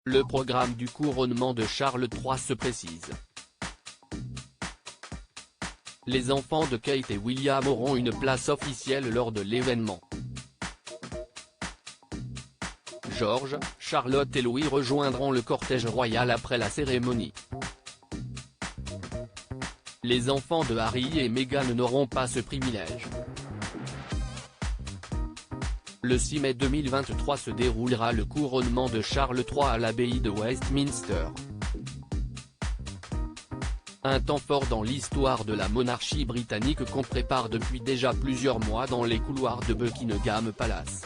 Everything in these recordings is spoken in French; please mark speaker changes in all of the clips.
Speaker 1: Le programme du couronnement de Charles III se précise. Les enfants de Kate et William auront une place officielle lors de l'événement. George, Charlotte et Louis rejoindront le cortège royal après la cérémonie. Les enfants de Harry et Meghan n'auront pas ce privilège. Le 6 mai 2023 se déroulera le couronnement de Charles III à l'abbaye de Westminster. Un temps fort dans l'histoire de la monarchie britannique qu'on prépare depuis déjà plusieurs mois dans les couloirs de Buckingham Palace.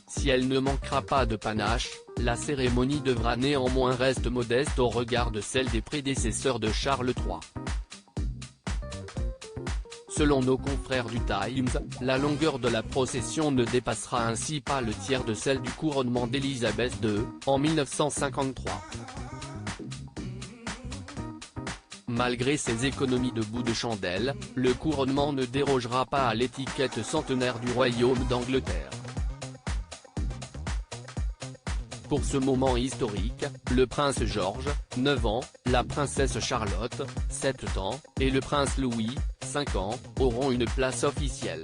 Speaker 1: Si elle ne manquera pas de panache, la cérémonie devra néanmoins rester modeste au regard de celle des prédécesseurs de Charles III. Selon nos confrères du Times, la longueur de la procession ne dépassera ainsi pas le tiers de celle du couronnement d'Élisabeth II, en 1953. Malgré ses économies de bout de chandelle, le couronnement ne dérogera pas à l'étiquette centenaire du Royaume d'Angleterre. Pour ce moment historique, le prince George, 9 ans, la princesse Charlotte, 7 ans, et le prince Louis, 5 ans, auront une place officielle.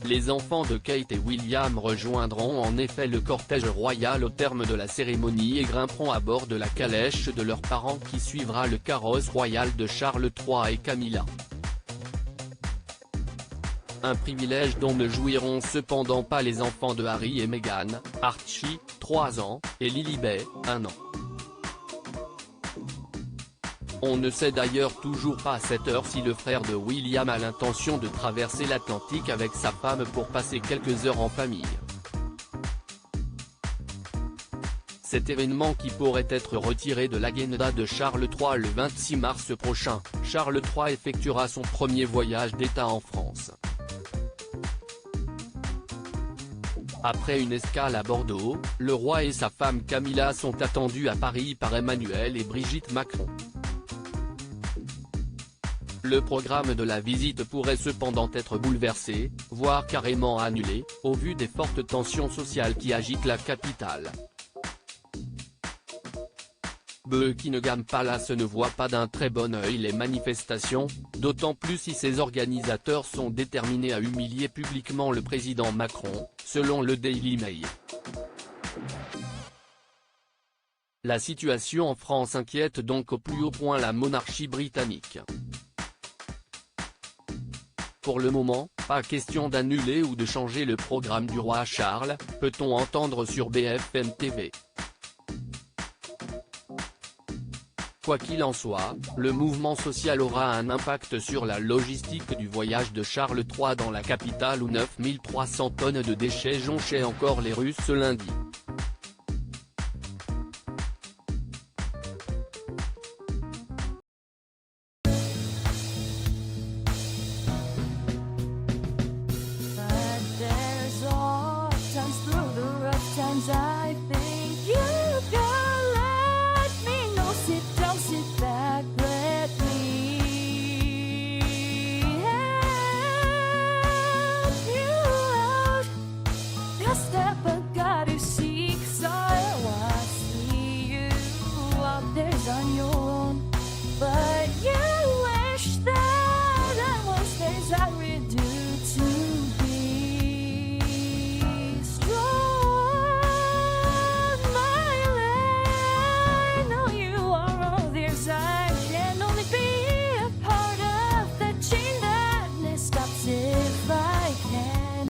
Speaker 1: Les enfants de Kate et William rejoindront en effet le cortège royal au terme de la cérémonie et grimperont à bord de la calèche de leurs parents qui suivra le carrosse royal de Charles III et Camilla. Un privilège dont ne jouiront cependant pas les enfants de Harry et Meghan, Archie, 3 ans, et Lilibet, 1 an. On ne sait d'ailleurs toujours pas à cette heure si le frère de William a l'intention de traverser l'Atlantique avec sa femme pour passer quelques heures en famille. Cet événement qui pourrait être retiré de l'agenda de Charles III le 26 mars prochain, Charles III effectuera son premier voyage d'État en France. Après une escale à Bordeaux, le roi et sa femme Camilla sont attendus à Paris par Emmanuel et Brigitte Macron. Le programme de la visite pourrait cependant être bouleversé, voire carrément annulé, au vu des fortes tensions sociales qui agitent la capitale. Buckingham Palace ne voit pas d'un très bon œil les manifestations, d'autant plus si ses organisateurs sont déterminés à humilier publiquement le président Macron, selon le Daily Mail. La situation en France inquiète donc au plus haut point la monarchie britannique. Pour le moment, pas question d'annuler ou de changer le programme du roi Charles, peut-on entendre sur BFM TV. Quoi qu'il en soit, le mouvement social aura un impact sur la logistique du voyage de Charles III dans la capitale où 9300 tonnes de déchets jonchaient encore les rues ce lundi.